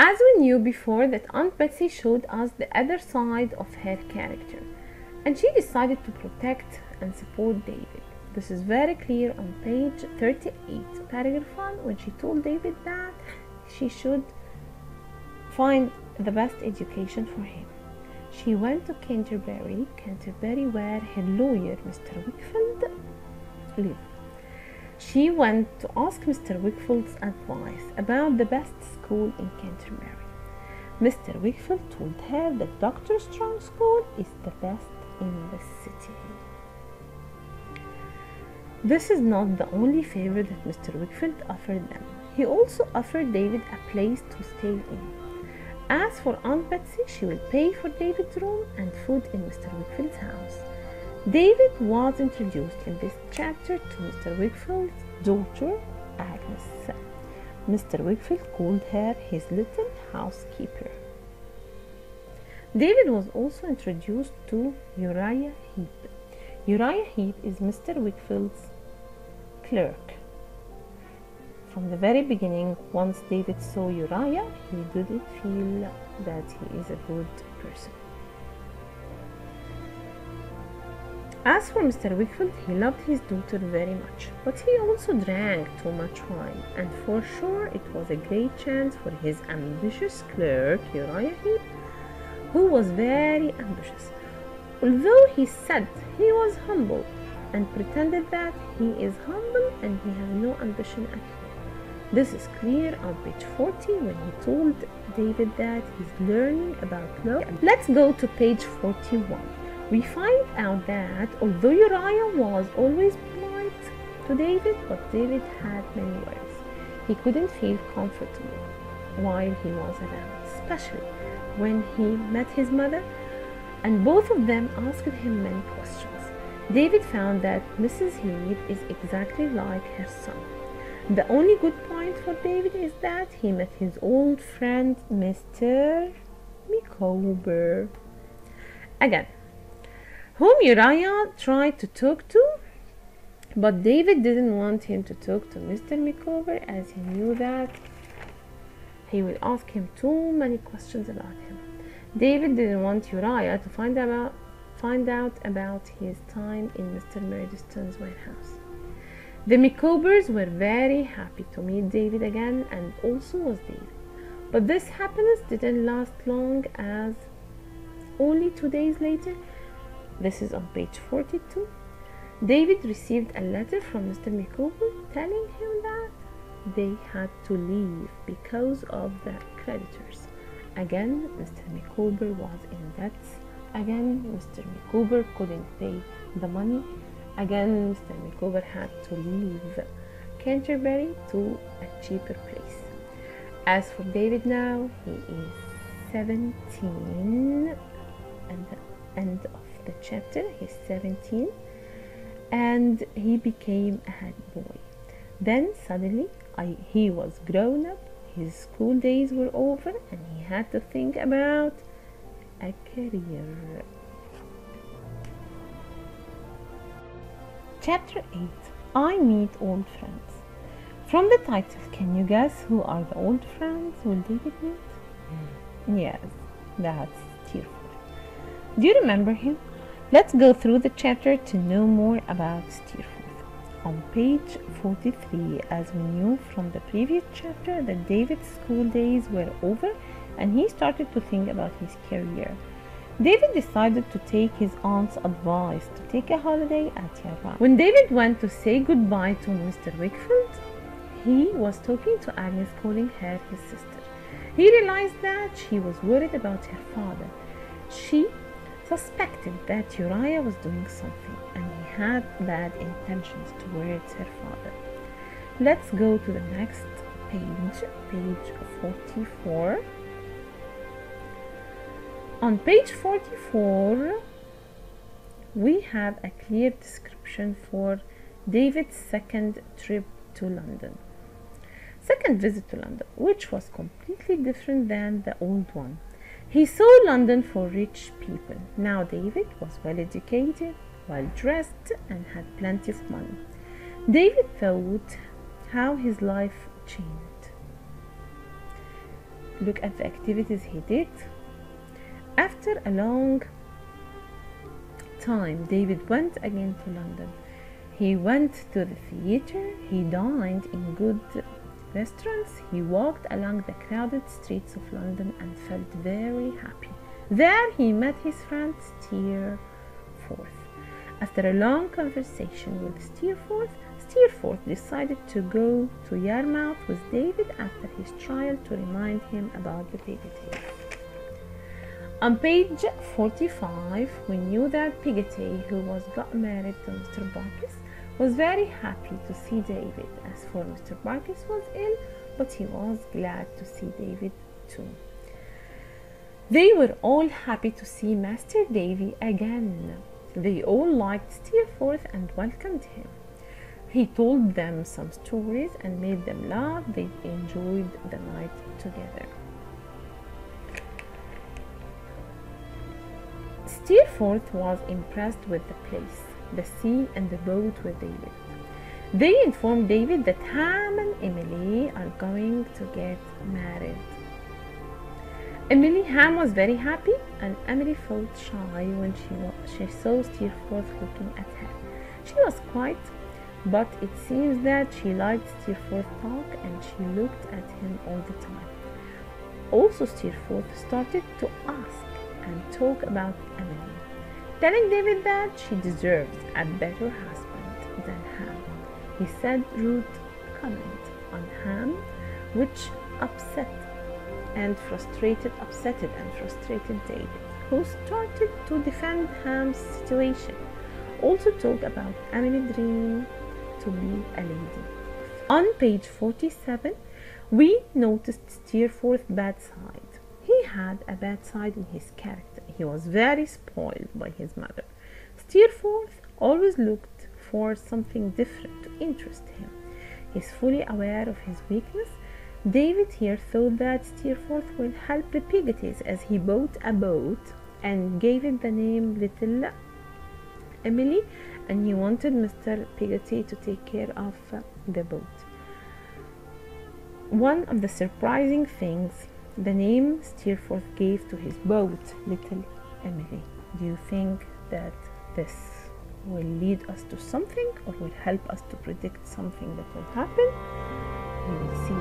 As we knew before that Aunt Betsy showed us the other side of her character, and she decided to protect and support David. This is very clear on page 38, paragraph 1, when she told David that she should find the best education for him. She went to Canterbury, where her lawyer, Mr. Wickfield, lived. She went to ask Mr. Wickfield's advice about the best school in Canterbury. Mr. Wickfield told her that Dr. Strong's school is the best in the city. This is not the only favor that Mr. Wickfield offered them. He also offered David a place to stay in. As for Aunt Betsy, she will pay for David's room and food in Mr. Wickfield's house. David was introduced in this chapter to Mr. Wickfield's daughter, Agnes. Mr. Wickfield called her his little housekeeper. David was also introduced to Uriah Heep. Uriah Heep is Mr. Wickfield's clerk. From the very beginning, once David saw Uriah, he didn't feel that he is a good person. As for Mr. Wickfield, he loved his daughter very much, but he also drank too much wine, and for sure it was a great chance for his ambitious clerk, Uriah Heep, who was very ambitious. Although he said he was humble and pretended that he is humble and he has no ambition at all. This is clear on page 40 when he told David that he's learning about law. Let's go to page 41. We find out that although Uriah was always polite to David, but David had many worries. He couldn't feel comfortable while he was around, especially when he met his mother, and both of them asked him many questions. David found that Mrs. Heath is exactly like her son. The only good point for David is that he met his old friend Mr. Micawber again, whom Uriah tried to talk to, but David didn't want him to talk to Mr. Micawber, as he knew that he would ask him too many questions about him. David didn't want Uriah to find out about his time in Mr. Murdstone's warehouse. The Micawbers were very happy to meet David again, and also was David. But this happiness didn't last long, as only 2 days later, this is on page 42, David received a letter from Mr. Micawber telling him that they had to leave because of the creditors. Again, Mr. Micawber was in debt. Again, Mr. Micawber couldn't pay the money. Again, Mr. Micawber had to leave Canterbury to a cheaper place. As for David now, he is 17 at the end of the chapter. He's 17 and he became a head boy. Then suddenly he was grown up, his school days were over, and he had to think about a career. Chapter 8. I Meet Old Friends. From the title, can you guess who are the old friends will David meet? Yes, that's Steerforth. Do you remember him? Let's go through the chapter to know more about Steerforth. On page 43, as we knew from the previous chapter, that David's school days were over and he started to think about his career. David decided to take his aunt's advice to take a holiday at Yarra. When David went to say goodbye to Mr. Wickfield, he was talking to Agnes, calling her his sister. He realized that she was worried about her father. She suspected that Uriah was doing something and he had bad intentions towards her father. Let's go to the next page, page 44. On page 44, we have a clear description for David's second trip to London. Second visit to London, which was completely different than the old one. He saw London for rich people. Now David was well educated, well dressed, and had plenty of money. David thought how his life changed. look at the activities he did. After a long time, David went again to London. He went to the theatre, he dined in good restaurants, he walked along the crowded streets of London and felt very happy. There he met his friend Steerforth. After a long conversation with Steerforth decided to go to Yarmouth with David after his trial to remind him about the Peggotty. On page 45, we knew that Peggotty, who got married to Mr. Barkis, was very happy to see David. As for Mr. Barkis was ill, but he was glad to see David too. They were all happy to see Master Davy again. They all liked Steerforth and welcomed him. He told them some stories and made them laugh. They enjoyed the night together. Steerforth was impressed with the place, the sea, and the boat where they lived. They informed David that Ham and Emily are going to get married. Ham was very happy, and Emily felt shy when she saw Steerforth looking at her. She was quiet, but it seems that she liked Steerforth's talk and she looked at him all the time. Also, Steerforth started to ask and talk about Emily, telling David that she deserves a better husband than Ham. He said rude comment on Ham, which upset and frustrated David, who started to defend Ham's situation. Also talk about Emily's dream to be a lady. On page 47, we noticed Steerforth's bad side. He had a bad side in his character. He was very spoiled by his mother. Steerforth always looked for something different to interest him. He's fully aware of his weakness. David here thought that Steerforth would help the Peggottys as he bought a boat and gave it the name Little Emily, and he wanted Mr. Peggotty to take care of the boat. One of the surprising things, the name Steerforth gave to his boat, Little Emily. Do you think that this will lead us to something or will help us to predict something that will happen? We will see.